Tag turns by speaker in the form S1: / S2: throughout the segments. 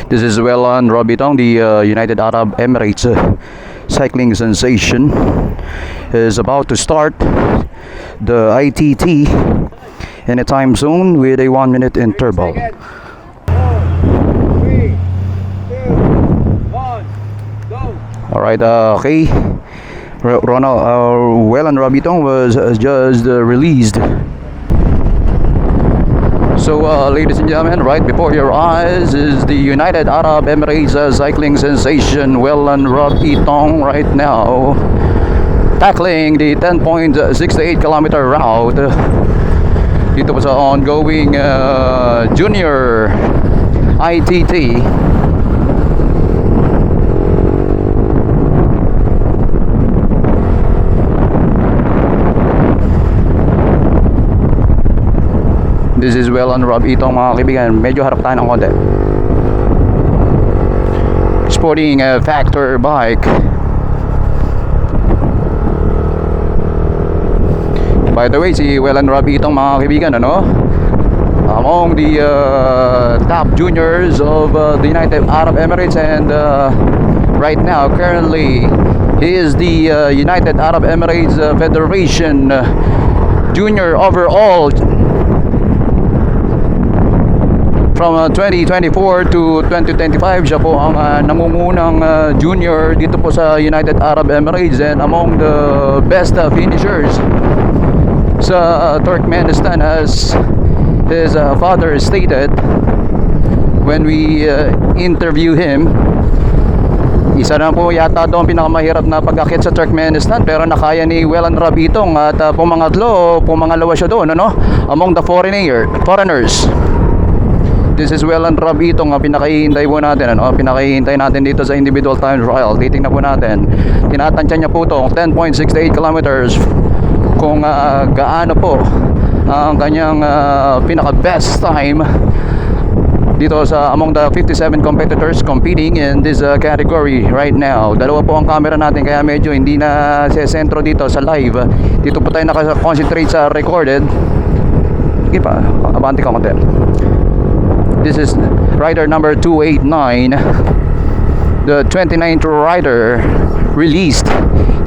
S1: This is Welan Robitong, the United Arab Emirates cycling sensation, is about to start the ITT in a time zone with a 1 minute interval.
S2: 4, 3, 2, 1, go!
S1: Alright, okay. Welan Robitong was just released. So, ladies and gentlemen, right before your eyes is the United Arab Emirates cycling sensation Welan Robitong right now, tackling the 10.68 kilometer route dito po sa ongoing junior ITT. This is Welan Robitong, mga kaibigan. Medyo harap tayo ng konti. Sporting Factor bike. By the way, si Welan Robitong, mga kaibigan, among the top juniors of the United Arab Emirates, and right now, currently, he is the United Arab Emirates Federation junior overall from 2024 to 2025. Siya po ang nangungunang junior dito po sa United Arab Emirates and among the best finishers sa Turkmenistan, as his father stated when we interview him. Isa na po yata doon pinakamahirap na pag-akit sa Turkmenistan, pero nakaya ni Welan Robitong, at pumangalawa siya doon, among the foreigners. This is Welan Robitong, pinakahihintay po natin, pinakahihintay natin dito sa individual time trial. Titingnan po natin, tinatansya niya po itong 10.68 kilometers kung gaano po ang kanyang pinaka best time dito sa among the 57 competitors competing in this category right now. Dalawa po ang camera natin, kaya medyo hindi na sa sentro dito sa live. Dito po tayo naka-concentrate sa recorded. Sige pa, abante ka konti. This is rider number 289, the 29th rider released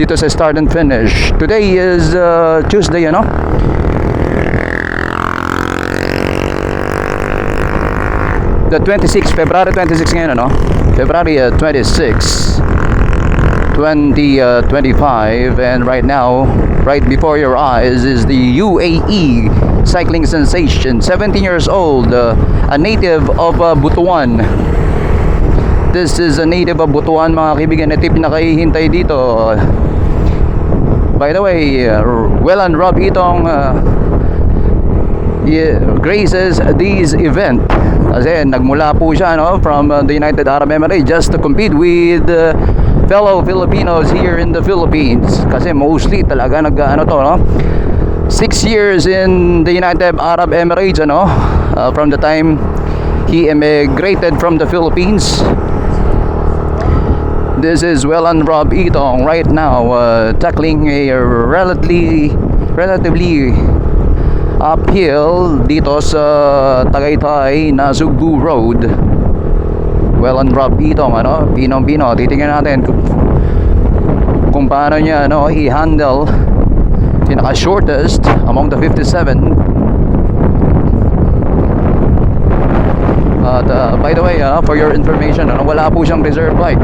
S1: dito sa start and finish. Today is Tuesday, the 26th, February 26 ngayon, February 26, 2025, and right now, right before your eyes is the UAE cycling sensation, 17 years old, a native of Butuan. This is a native of Butuan, mga kaibigan. Ito pinakahihintay dito. By the way, Welan Robitong graces these event kasi nagmula po siya from the United Arab Emirates just to compete with fellow Filipinos here in the Philippines, kasi mostly talaga 6 years in the United Arab Emirates, from the time he emigrated from the Philippines. This is Welan Robitong right now, tackling a relatively uphill dito sa Tagaytay Nasugbu Road. Welan Robitong, pinong-pino. Titingnan natin kung paano niya i-handle pinaka-shortest among the 57. At by the way, for your information, wala po siyang reserve bike.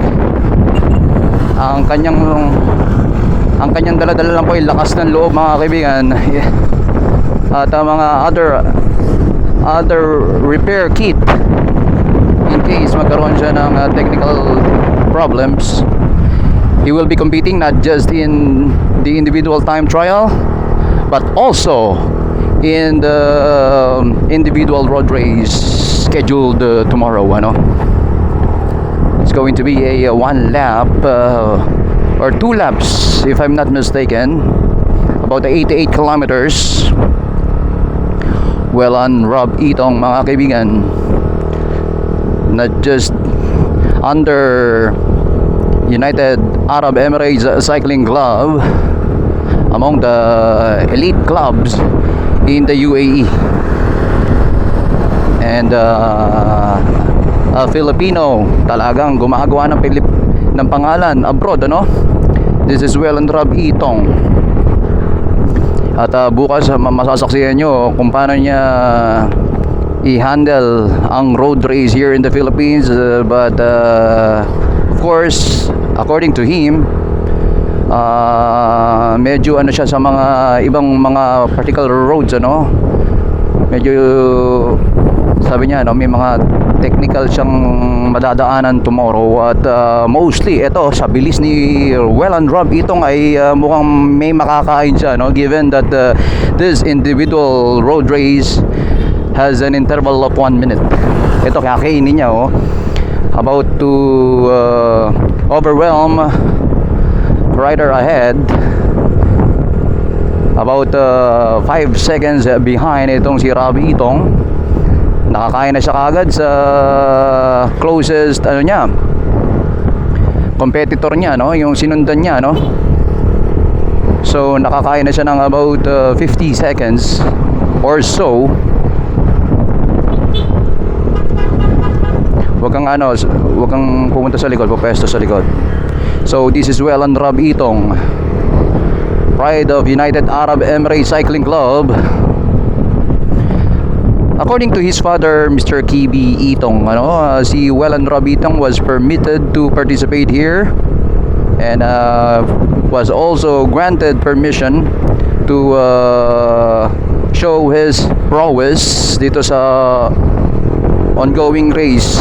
S1: Ang kanyang dala-dala lang po ay lakas ng loob, mga kaibigan. At mga other repair kit in case magkaroon siya ng technical problems. He will be competing not just in the individual time trial, but also in the individual road race scheduled tomorrow. It's going to be a 1 lap or 2 laps, if I'm not mistaken, about 88 kilometers. Welan Robitong, mga kaibigan, not just under United Arab Emirates Cycling Club, among the elite clubs in the UAE. And Filipino, talagang gumagawa ng pangalan abroad, ano? This is Welland Rob Itong. At bukas masasaksihan nyo kung paano niya i-handle ang road race here in the Philippines. But of course, according to him, medyo ano siya sa mga ibang mga particular roads, ano? Medyo sabi niya, no, may mga technical siyang madadaanan tomorrow. At mostly ito sa bilis ni Welland Rob Itong ay mukhang may makakain siya, no, given that this individual road race has an interval of 1 minute. Ito kakainin niya, oh, about to overwhelm rider ahead, about 5 seconds behind itong si Robbie Itong. Nakakain na siya kagad sa closest ano niya, competitor niya, no, yung sinundan niya, no. So nakakain na siya ng about 50 seconds or so. Wag kang pumunta sa likod, pupesto sa likod. So this is Welland Rob Itong, pride of United Arab Emirates Cycling Club. According to his father, Mr. Kibi Itong, ano, si Welland Rob Itong was permitted to participate here and was also granted permission to show his prowess dito sa ongoing race.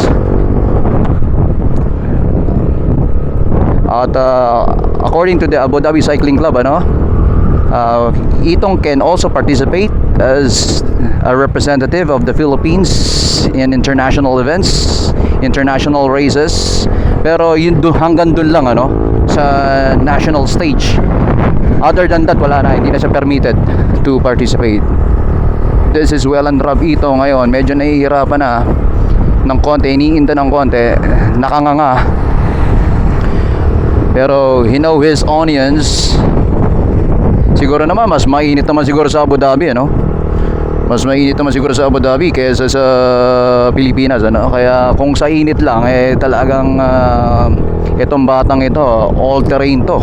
S1: At according to the Abu Dhabi Cycling Club, ano, Itong can also participate as a representative of the Philippines in international events, international races. Pero yun hanggang dun lang, ano, sa national stage. Other than that, wala na, hindi na siya permitted to participate. This is Welland Rob Itong ngayon. Medyo nahihirapan na ng konti, iniinda ng konti, nakanganga. Pero he know his onions. Siguro naman mas mainit naman siguro sa Abu Dhabi, ano? Mas mainit naman siguro sa Abu Dhabi kaysa sa Pilipinas, ano? Kaya kung sa init lang, eh talagang itong batang ito, all terrain to.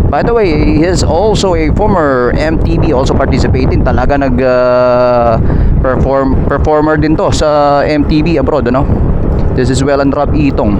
S1: By the way, he is also a former MTB, also participating. Talaga performer din to sa MTB abroad, ano? This is Welland Rob Itong.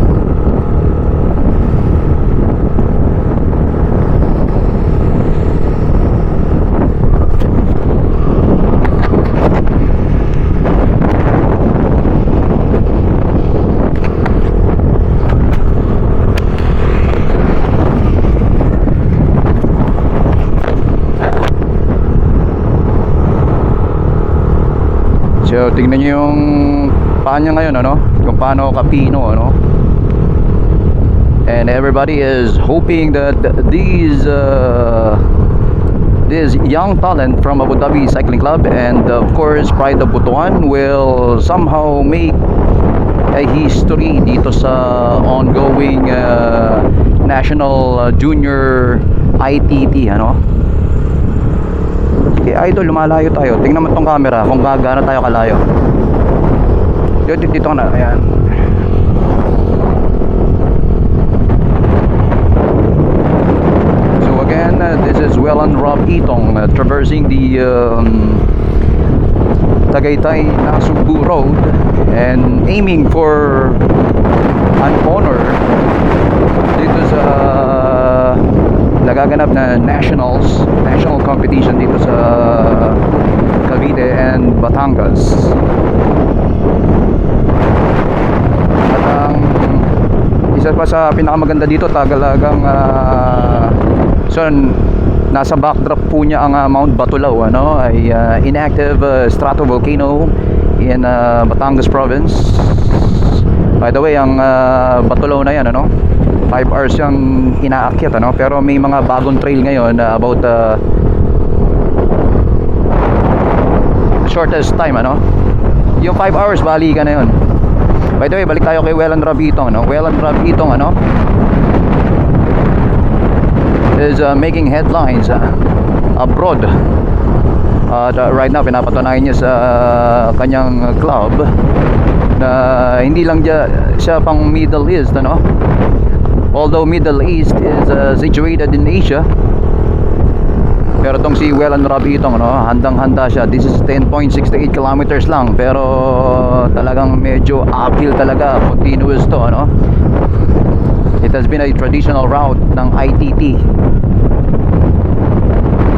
S1: So tingnan niyo yung paa niya ngayon, ano, kung paano kapino, ano. And everybody is hoping that this young talent from Abu Dhabi Cycling Club and of course Pride of Butuan will somehow make a history dito sa ongoing National Junior ITT, ano. Okay, idol, lumalayo tayo. Tingnan mo tong camera kung gaano tayo kalayo. Dito ka na, ayan. So again, this is Welland Rob Itong traversing the Tagaytay Nasugbu Road and aiming for an honor dito sa nagaganap na national competition dito sa Cavite and Batangas. At ang isa pa sa pinakamaganda dito, tagalagang so nasa backdrop po niya ang Mount Batulao, ano, ay inactive stratovolcano in Batangas province. By the way, ang Batulao na yan, ano, 5 hours yung inaakyat, ano, pero may mga bagong trail ngayon about shortest time, ano. Yung 5 hours bali ka na yun. By the way, balik tayo kay Welland Rob Itong, ano. Welland Rob Itong, ano, is making headlines abroad. Right now pinapatunayan niya sa kanyang club na hindi lang siya pang Middle East, ano? Although Middle East is situated in Asia, pero tong si Welland Rob Itong, ano, handang-handa siya. This is 10.68 kilometers lang, pero talagang medyo uphill talaga, continuous to, ano. It has been a traditional route ng ITT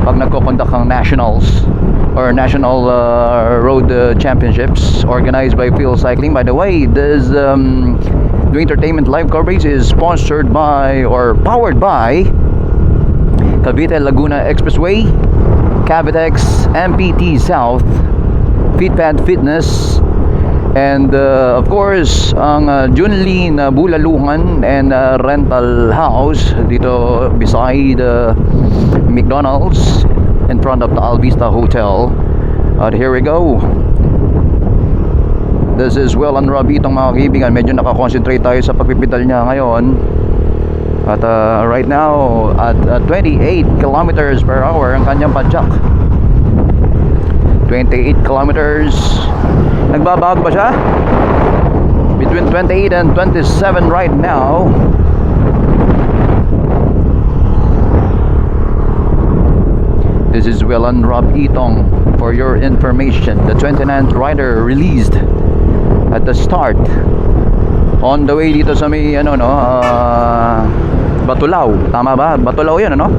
S1: pag nagko-conduct ng nationals or national road championships organized by Phil Cycling. By the way, this the entertainment live coverage is sponsored by or powered by Cavite Laguna Expressway, Cavitex, MPT South, Fitpad Fitness, and of course ang Junlin Bulaluhan and Rental House dito beside McDonald's in front of the Alvista Hotel. At here we go. This is Welland Rob Itong, mga kaibigan. Medyo nakakonsentrate tayo sa pagpipedal niya ngayon. At right now at 28 kilometers per hour ang kanyang padjak. 28 kilometers. Nagbabago ba siya? Between 28 and 27 right now. This is Welland Rob Itong for your information. The 29th rider released at the start on the way dito sa may ano, no, Batulao, tama ba? Batulao 'yun, ano?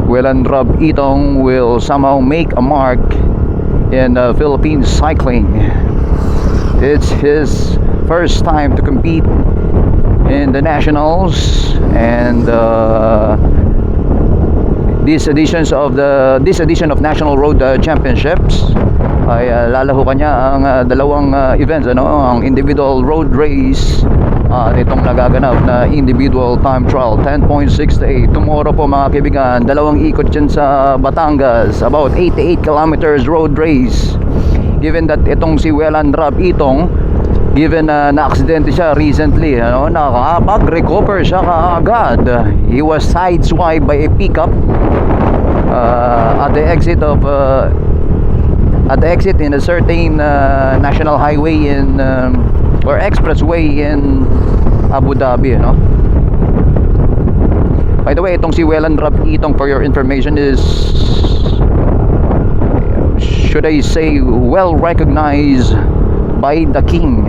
S1: Welland Rob Itong will somehow make a mark in Philippine cycling. It's his first time to compete in the nationals, and this edition of National Road Championships ay lalaho kanya ang dalawang events, ano, ang individual road race at itong nagaganap na individual time trial 10.68. Tomorrow po, mga kaibigan, dalawang ikot dyan sa Batangas, about 88 kilometers road race. Given that itong si Welland Rob Itong, given na na-aksidente siya recently, ano, nakakapag-recover siya kaagad. He was sideswiped by a pickup at the exit in a certain national highway in or expressway in Abu Dhabi, you know. By the way, itong si Welland Rob Itong, for your information, is, should I say, well recognized by the king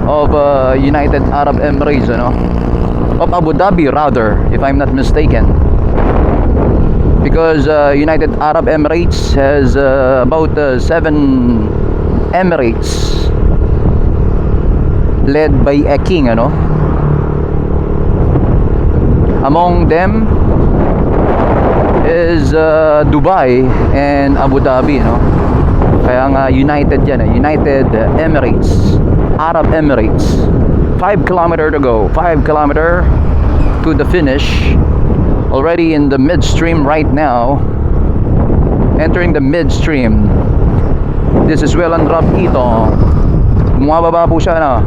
S1: of United Arab Emirates, you know, of Abu Dhabi rather, if I'm not mistaken, because United Arab Emirates has about 7 emirates led by a king, ano. Among them is Dubai and Abu Dhabi, no. Kaya nga United yan, United Emirates, Arab Emirates. 5 kilometer to go, 5 kilometer to the finish. Already in the midstream right now, entering the midstream. This is Welland Rob Itong. Bumababa po siya na.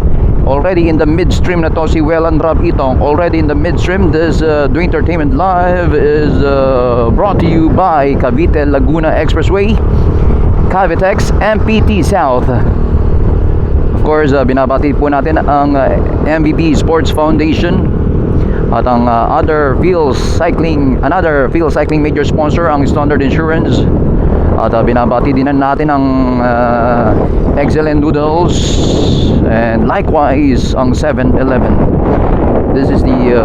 S1: Already in the midstream na to si Welland Rob Itong. Already in the midstream. This The Entertainment Live is brought to you by Cavite Laguna Expressway, Cavitex, MPT South. Of course, binabati po natin ang MVP Sports Foundation at ang another Phil Cycling major sponsor, ang Standard Insurance. At binabati din natin ang Excellent Noodles and likewise ang 7-Eleven. This is the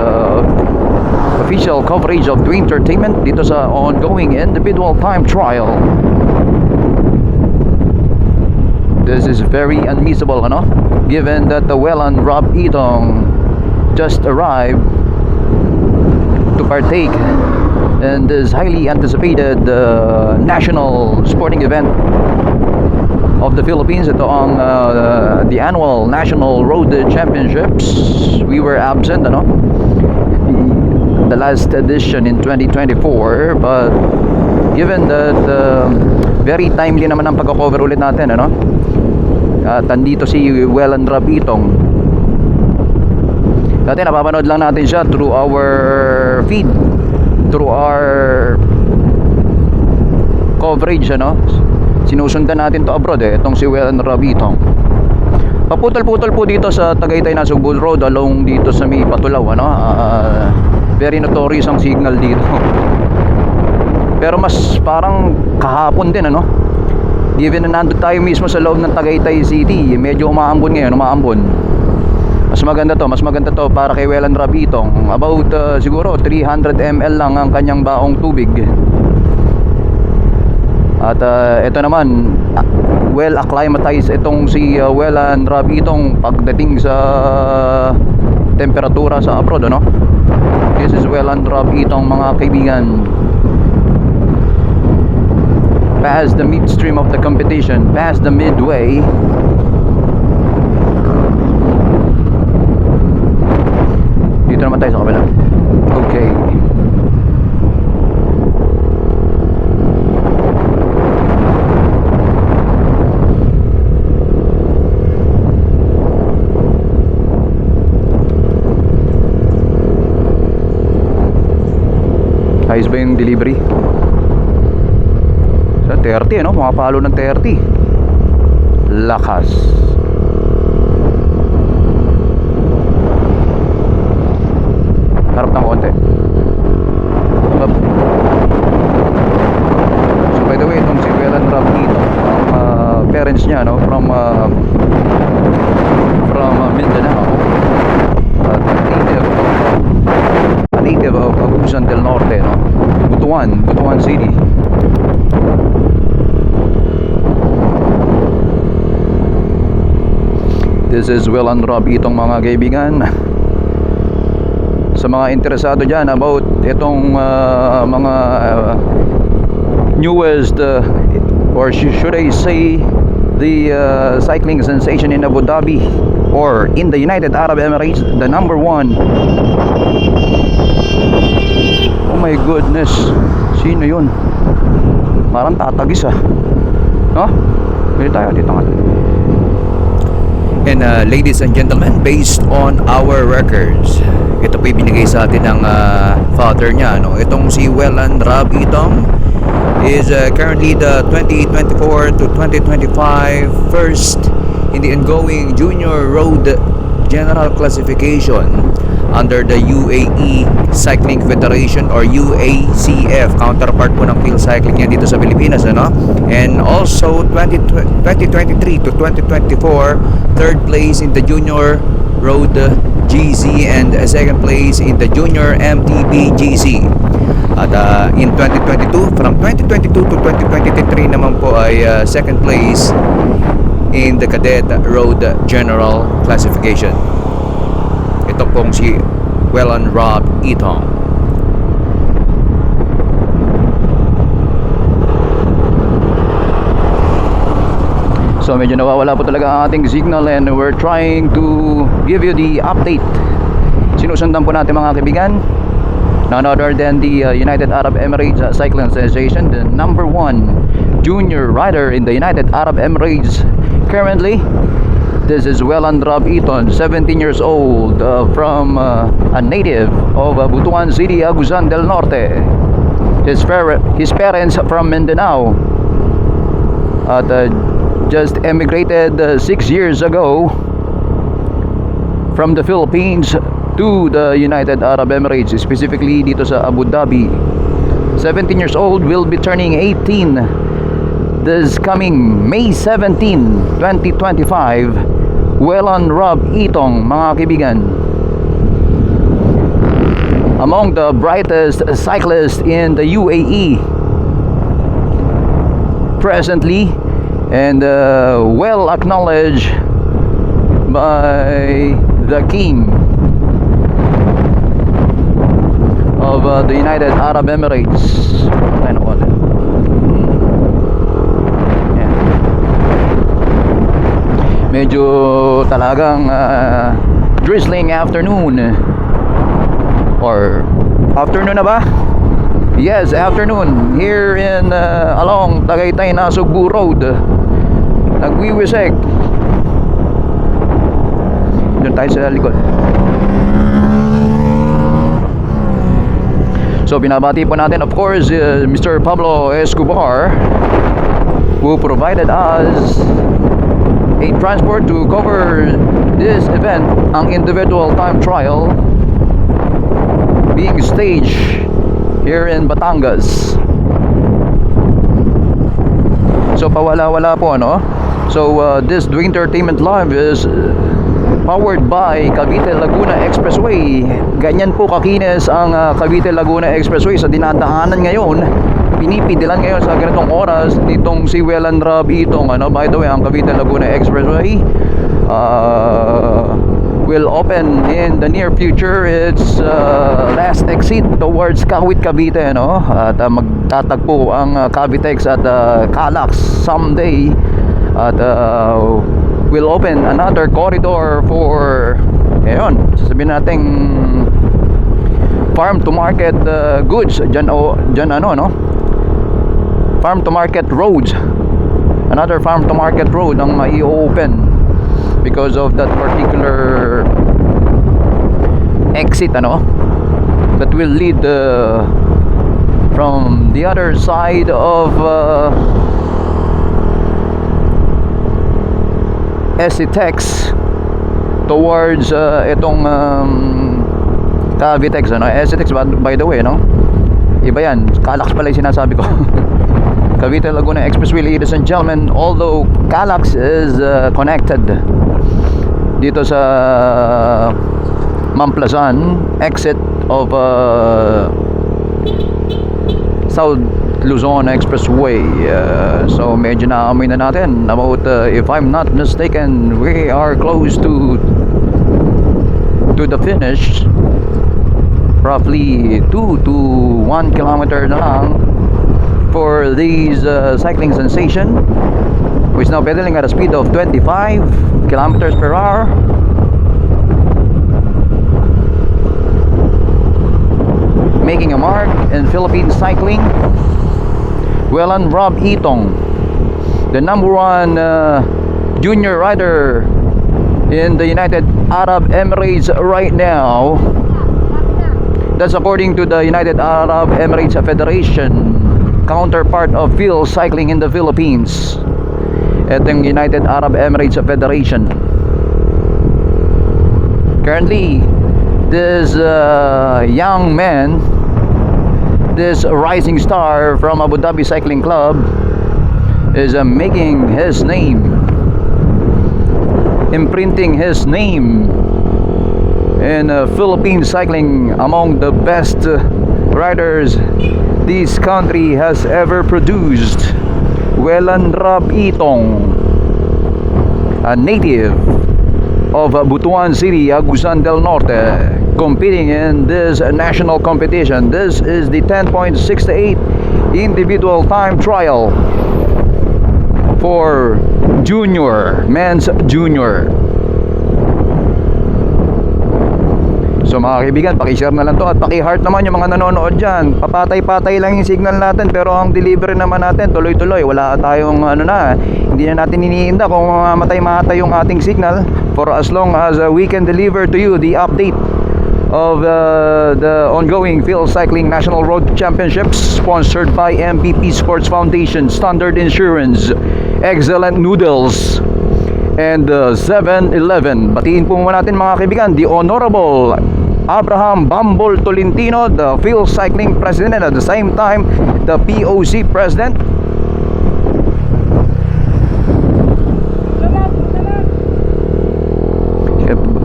S1: official coverage of the entertainment dito sa ongoing individual time trial. This is very unmissable, ano? Given that the Welland Rob Itong just arrived to partake in this highly anticipated national sporting event of the Philippines. Ito ang the annual National Road Championships. We were absent, ano, the last edition in 2024, but given that very timely naman ang pagko-cover ulit natin, ano, at andito si Welland Rob Itong. Dati napapanood lang natin siya through our feed, through our coverage, ano, Sinusundan natin to abroad itong si Welland Rob Itong. Paputol-putol po dito sa Tagaytay Nasugbu Road along dito sa may Patulaw, ano? Very notorious ang signal dito. Pero mas parang kahapon din, ano? Even na nandun tayo mismo sa loob ng Tagaytay City, medyo umaambon ngayon, umaambon. Mas maganda to para kay Welland Rob Itong. About siguro 300 ml lang ang kanyang baong tubig. At ito naman, well acclimatized itong si Welland Rob Itong pagdating sa temperatura sa abroad, ano? This is Welland Rob Itong, mga kaibigan. Past the midstream of the competition, past the midway. Dito naman tayo sa kabila. Okay. Ayos ba yung delivery? Sa 30, ano? Pumapalo ng 30. Lakas. Harap ng konti. Up. So by the way, itong si Welland Rob Itong, ang parents niya, no? From Mindanao. Native of Agusan del Norte, no? Butuan City. This is Welland Rob Itong, mga kaibigan. Sa mga interesado dyan about itong mga newest or should I say the cycling sensation in Abu Dhabi or in the United Arab Emirates, the number one. Oh my goodness, sino yun? Parang tatagis, no? Dito tayo, dito nga. And ladies and gentlemen, based on our records, ito po ibinigay sa atin ng father niya, no? Itong si Welland Rob Itong is currently the 2024 to 2025 first in the ongoing Junior Road General Classification under the UAE Cycling Federation or UACF, counterpart po ng field cycling yan dito sa Pilipinas, ano? And also 2023 to 2024, third place in the Junior Road GC and second place in the Junior MTB GC. At in 2022, from 2022 to 2023 naman po ay second place in the Cadet Road General Classification. Ito pong si Welland Rob Itong. So medyo nawawala po talaga ang ating signal and we're trying to give you the update. Sinusundan po natin, mga kaibigan, none other than the United Arab Emirates Cycling Association, the number one junior rider in the United Arab Emirates currently. This is Welland Rob Itong, 17 years old, from a native of Butuan City, Agusan del Norte. His parents from Mindanao at just emigrated 6 years ago from the Philippines to the United Arab Emirates, specifically dito sa Abu Dhabi. 17 years old, will be turning 18 this coming May 17, 2025. Welland Rob Itong, mga kaibigan, among the brightest cyclists in the UAE presently, and well acknowledged by the king of the United Arab Emirates. Medyo talagang drizzling afternoon, or afternoon na ba? Yes, afternoon here in along Tagaytay Nasugbu Road. Nagwiwisek. Doon tayo sa likod. So binabati po natin, of course, Mr. Pablo Escobar, who provided us a transport to cover this event, ang individual time trial being staged here in Batangas. So pawala-wala po, ano? So this Dwayne Entertainment Live is powered by Cavite Laguna Expressway. Ganyan po kakinis ang Cavite Laguna Expressway sa dinadaanan ngayon. Pinipidilan ngayon sa ganitong oras nitong si Welland Rob Itong, ano? By the way, ang Cavite Laguna Expressway will open in the near future. It's last exit towards Kawit, Cavite, no? At magtatagpo ang Cavitex at Calax someday. At will open another corridor for ngayon, sasabihin nating farm to market goods dyan, ano, no? Farm to market roads. Another farm to market road ang mai-open because of that particular exit, ano, that will lead from the other side of Esitex towards itong Cavitex, ano. Esitex, by the way, no, iba yan, Calax pala yung sinasabi ko. Cavite Laguna Expressway, ladies and gentlemen. Although Calax is connected dito sa Mamplasan exit of South Luzon Expressway. So medyo naamoy na natin about, if I'm not mistaken, we are close to the finish. Roughly 2 to 1 kilometer na lang for these cycling sensation, who is now pedaling at a speed of 25 kilometers per hour. Making a mark in Philippine cycling, Welland Rob Itong, the #1 junior rider in the United Arab Emirates right now. That's according to the United Arab Emirates Federation, counterpart of field cycling in the Philippines. Itong United Arab Emirates Federation. Currently, this young man, this rising star from Abu Dhabi Cycling Club, is making his name, imprinting his name in Philippine cycling among the best riders this country has ever produced. Welland Rob Itong, a native of Butuan City, Agusan del Norte, competing in this national competition. This is the 10.68 individual time trial for junior, men's junior. So mga kaibigan, pakishare na lang to at paki-heart naman yung mga nanonood dyan. Papatay-patay lang yung signal natin, pero ang delivery naman natin tuloy-tuloy. Wala tayong hindi na natin iniinda kung mamatay-matay yung ating signal, for as long as we can deliver to you the update of the ongoing Field Cycling National Road Championships, sponsored by MVP Sports Foundation, Standard Insurance, Excellent Noodles, and 7-Eleven. Batiin po muna natin mga kaibigan the Honorable Abraham Bambol Tolentino, the Field Cycling President, and at the same time the POC President.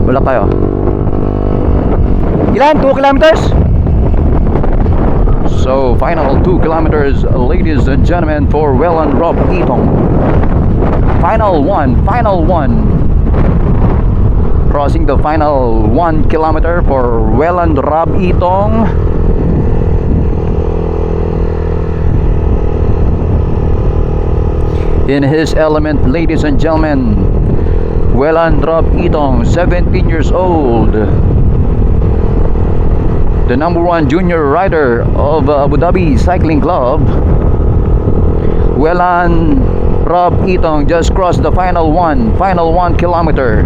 S1: Wala kayo. Ilan? 2 kilometers? So final 2 kilometers, ladies and gentlemen, for Welland Rob Itong. Final one. Crossing the final 1 kilometer for Welland Rob Itong. In his element, ladies and gentlemen, Welland Rob Itong, 17 years old, the #1 junior rider of Abu Dhabi Cycling Club. Welland Rob Itong just crossed the final 1 kilometer.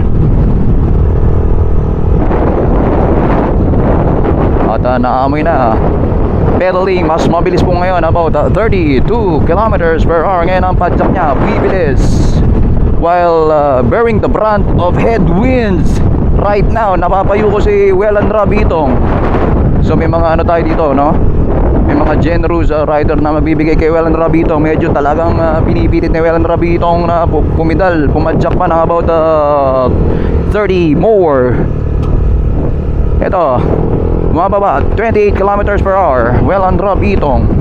S1: At naamoy na pedaling, mas mabilis po ngayon, about 32 kilometers per hour. Ngayon ang padjak niya, bibilis, while bearing the brunt of headwinds. Right now, napapayo ko si Wellan Rabitong. So may mga ano tayo dito, no? May mga generous rider na magbibigay kay Wellan Rabitong. Medyo talagang pinipilit ni Wellan Rabitong na pumadjak pa ng about 30 more. Ito, mababa, 28 kilometers per hour. Wellan Rabitong.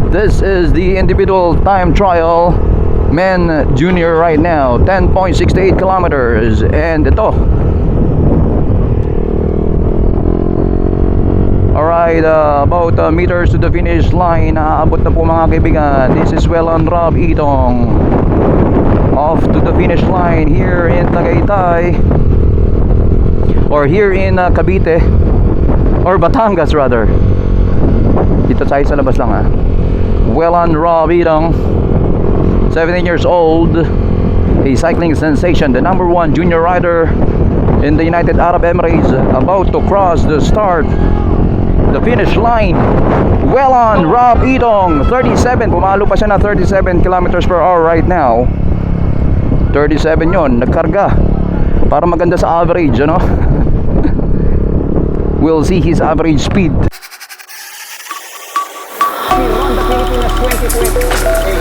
S1: This is the individual time trial men junior right now, 10.68 kilometers. And ito, alright, about meters to the finish line. Aabot na po mga kaibigan. This is Wellan Rabitong off to the finish line here in Tagaytay, or here in Cavite, or Batangas rather. Dito tayo sa labas lang ha. Wellan Rabitong, 17 years old, a cycling sensation, the number 1 junior rider in the United Arab Emirates, about to cross the finish line. Wellan Rabitong, 37, pumalo pa siya na 37 kilometers per hour right now. 37 yon, nagkarga para maganda sa average, ano? We'll see his average speed.
S3: We won the Pilipinas 2020